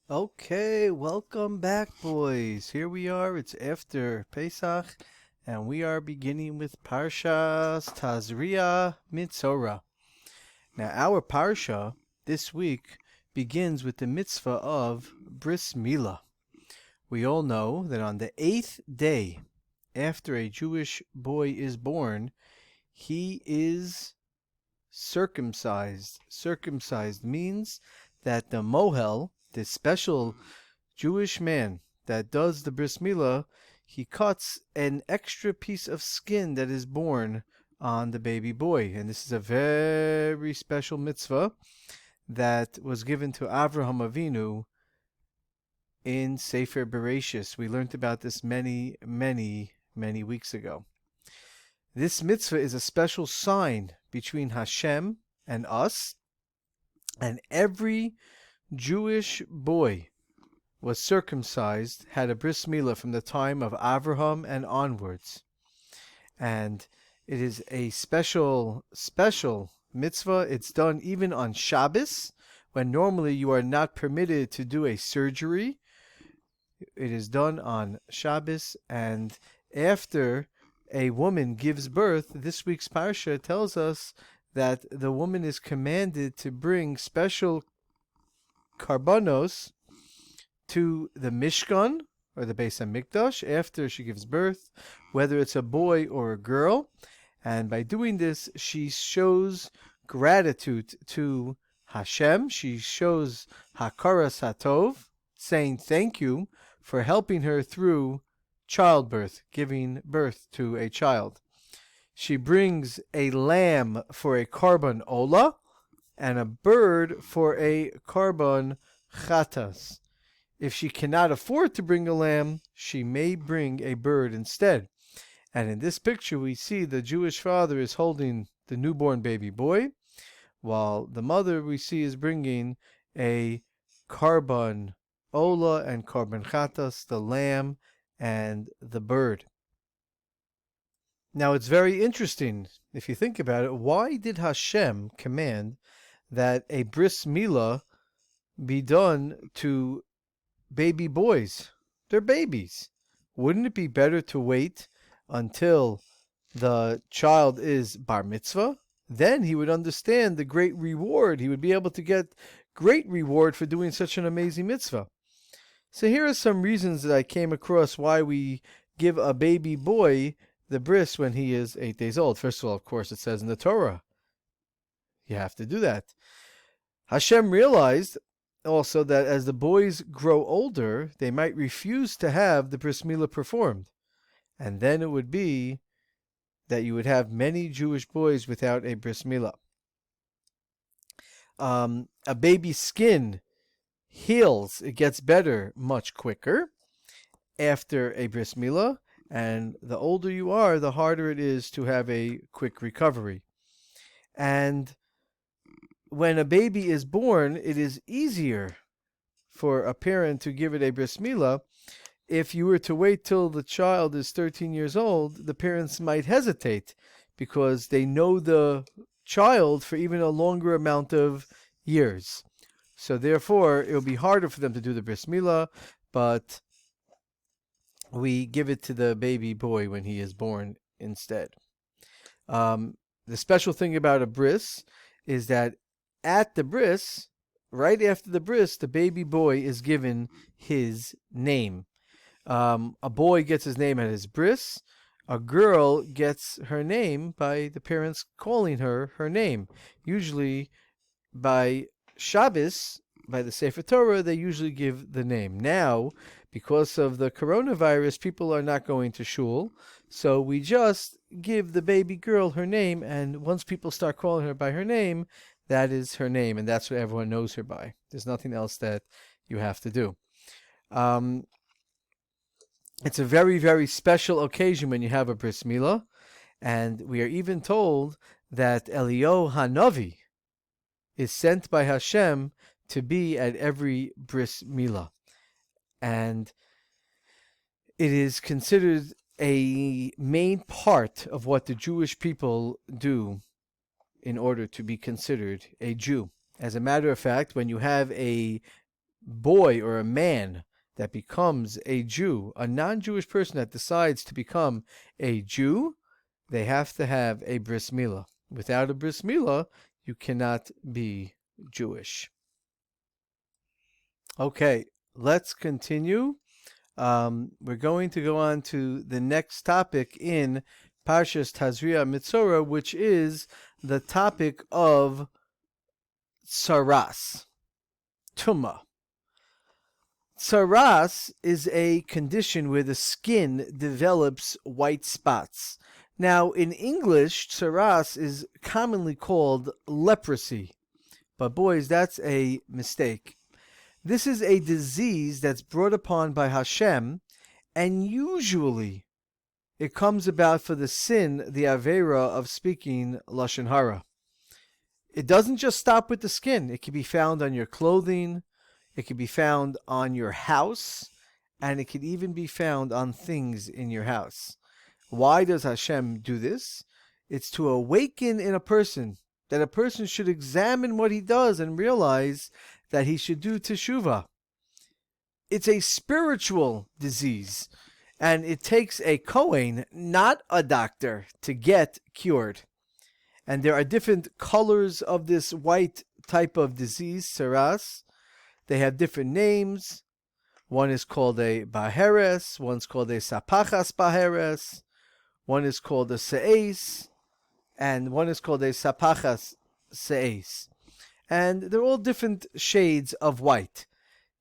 Okay, welcome back, boys. Here we are. It's after Pesach, and we are beginning with Parshas Tazria Metzora. Now, our Parsha this week begins with the mitzvah of Bris Milah. We all know that on the 8th day after a Jewish boy is born, he is circumcised. Circumcised means that the mohel, this special Jewish man that does the bris milah, he cuts an extra piece of skin that is born on the baby boy. And this is a very special mitzvah that was given to Avraham Avinu in Sefer Bereshis. We learned about this many weeks ago. This mitzvah is a special sign between Hashem and us, and every Jewish boy was circumcised, had a bris milah from the time of Avraham and onwards. And it is a special mitzvah. It's done even on Shabbos, when normally you are not permitted to do a surgery. It is done on Shabbos, and after a woman gives birth, this week's parsha tells us that the woman is commanded to bring special karbanos to the Mishkan, or the Beis HaMikdash, after she gives birth, whether it's a boy or a girl. And by doing this, she shows gratitude to Hashem. She shows Hakaras Hatov, saying thank you for helping her through childbirth, giving birth to a child. She brings a lamb for a karban ola and a bird for a karban chatas. If she cannot afford to bring a lamb, she may bring a bird instead. And in this picture, we see the Jewish father is holding the newborn baby boy, while the mother we see is bringing a karban ola and karban chatas, the lamb and the bird. Now, it's very interesting, if you think about it, why did Hashem command that a bris milah be done to baby boys? They're babies. Wouldn't it be better to wait until the child is bar mitzvah? Then he would understand the great reward. He would be able to get great reward for doing such an amazing mitzvah. So here are some reasons that I came across why we give a baby boy the bris when he is 8 days old. First of all, of course, it says in the Torah, you have to do that. Hashem realized also that as the boys grow older, they might refuse to have the bris milah performed. And then it would be that you would have many Jewish boys without a bris milah. A baby's skin heals, it gets better much quicker after a bris milah, and the older you are, the harder it is to have a quick recovery. And when a baby is born, it is easier for a parent to give it a bris milah. If you were to wait till the child is 13 years old, the parents might hesitate because they know the child for even a longer amount of years. So therefore, it will be harder for them to do the bris milah, but we give it to the baby boy when he is born instead. The special thing about a bris is that at the bris, right after the bris, the baby boy is given his name. A boy gets his name at his bris. A girl gets her name by the parents calling her name. Usually by Shabbos, by the Sefer Torah, they usually give the name. Now, because of the coronavirus, people are not going to shul, so we just give the baby girl her name, and once people start calling her by her name, that is her name, and that's what everyone knows her by. There's nothing else that you have to do. It's a very special occasion when you have a bris milah, and we are even told that Eliyahu Hanavi is sent by Hashem to be at every bris milah. And it is considered a main part of what the Jewish people do in order to be considered a Jew. As a matter of fact, when you have a boy or a man that becomes a Jew, a non-Jewish person that decides to become a Jew, they have to have a bris milah. Without a bris milah, you cannot be Jewish. Okay, let's continue. We're going to go on to the next topic in Parshas Tazria Metzora, which is the topic of tsaras, tumah. Tsaras is a condition where the skin develops white spots. Now, in English, tsaras is commonly called leprosy. But boys, that's a mistake. This is a disease that's brought upon by Hashem, and usually it comes about for the sin, the avera of speaking Lashon Hara. It doesn't just stop with the skin. It can be found on your clothing, it can be found on your house, and it can even be found on things in your house. Why does Hashem do this? It's to awaken in a person that a person should examine what he does and realize that he should do teshuvah. It's a spiritual disease, and it takes a Kohen, not a doctor, to get cured. And there are different colors of this white type of disease, tsaras. They have different names. One is called a baheres, one's called a sapachas baheres, one is called a se'es, and one is called a sapachas se'es. And they're all different shades of white.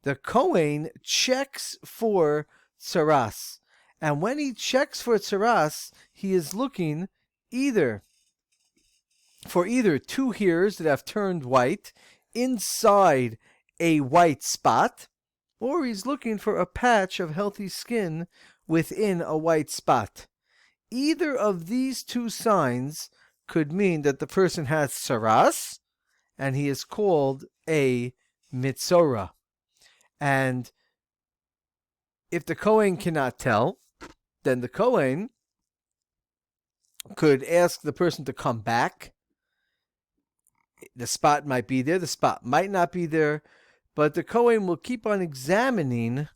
The Kohen checks for tsaras. And when he checks for tsaras, he is looking for either two hairs that have turned white inside a white spot, or he's looking for a patch of healthy skin within a white spot. Either of these two signs could mean that the person has tsaras, and he is called a Metzora. And if the Kohen cannot tell, then the Kohen could ask the person to come back. The spot might be there, the spot might not be there, but the Kohen will keep on examining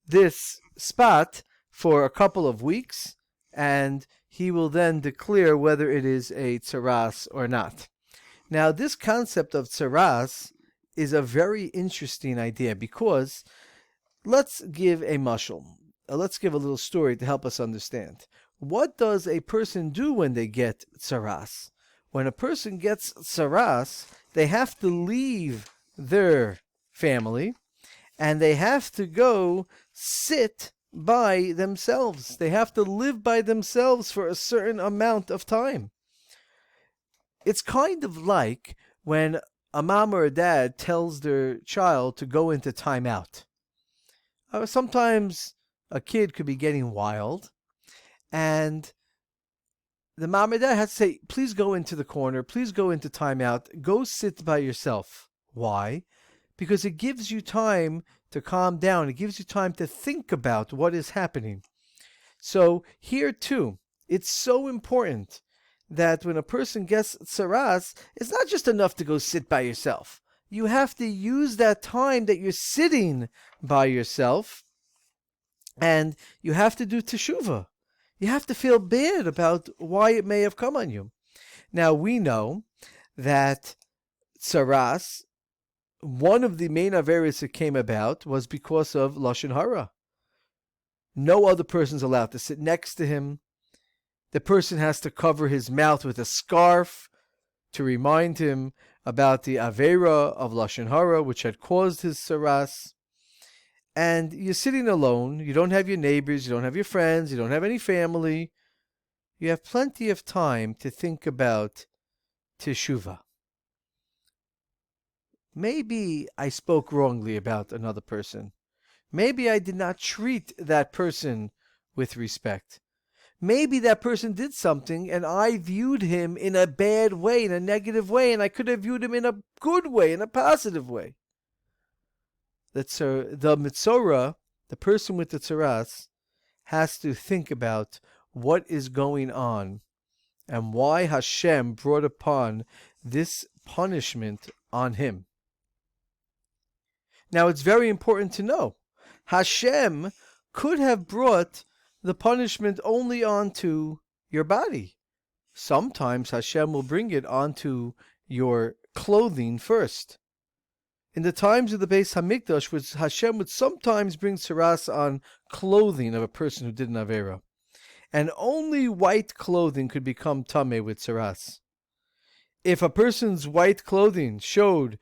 this spot for a couple of weeks, and he will then declare whether it is a tsaras or not. Now, this concept of tsaras is a very interesting idea because let's give a mashal. Let's give a little story to help us understand. What does a person do when they get tsaras? When a person gets tsaras, they have to leave their family and they have to go sit by themselves. They have to live by themselves for a certain amount of time. It's kind of like when a mom or a dad tells their child to go into timeout. Sometimes a kid could be getting wild, and the mom or dad has to say, please go into the corner, please go into timeout, go sit by yourself. Why? Because it gives you time to calm down. It gives you time to think about what is happening. So here too, it's so important that when a person gets tsaras, it's not just enough to go sit by yourself. You have to use that time that you're sitting by yourself, and you have to do teshuvah. You have to feel bad about why it may have come on you. Now, we know that tsaras, one of the main averis that came about was because of Lashon Hara. No other person's allowed to sit next to him. The person has to cover his mouth with a scarf to remind him about the avera of Lashon Hara, which had caused his tsaras. And you're sitting alone. You don't have your neighbors. You don't have your friends. You don't have any family. You have plenty of time to think about teshuvah. Maybe I spoke wrongly about another person. Maybe I did not treat that person with respect. Maybe that person did something and I viewed him in a bad way, in a negative way, and I could have viewed him in a good way, in a positive way. The Metzora, the person with the tsaras, has to think about what is going on and why Hashem brought upon this punishment on him. Now it's very important to know Hashem could have brought the punishment only onto your body. Sometimes Hashem will bring it onto your clothing first. In the times of the Beis Hamikdash, Hashem would sometimes bring tsaras on clothing of a person who did an Avera. And only white clothing could become tameh with tsaras. If a person's white clothing showed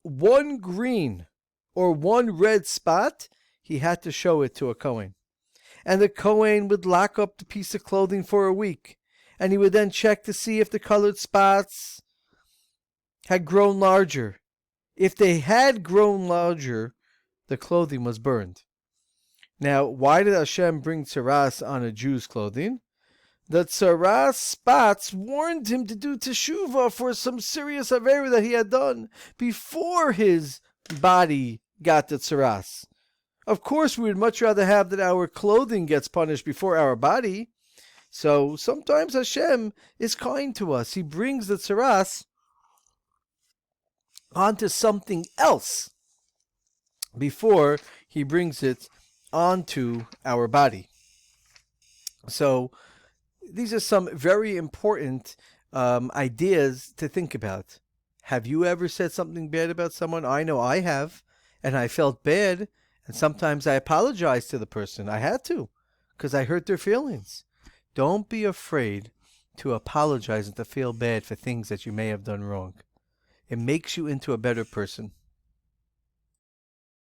one green or one red spot, he had to show it to a Kohen. And the Kohen would lock up the piece of clothing for a week. And he would then check to see if the colored spots had grown larger. If they had grown larger, the clothing was burned. Now, why did Hashem bring tsaras on a Jew's clothing? The tsaras spots warned him to do teshuvah for some serious avera that he had done before his body got the tsaras. Of course, we would much rather have that our clothing gets punished before our body. So sometimes Hashem is kind to us. He brings the tsaras onto something else before he brings it onto our body. So these are some very important ideas to think about. Have you ever said something bad about someone? I know I have, and I felt bad, and sometimes I apologize to the person. I had to, because I hurt their feelings. Don't be afraid to apologize and to feel bad for things that you may have done wrong. It makes you into a better person.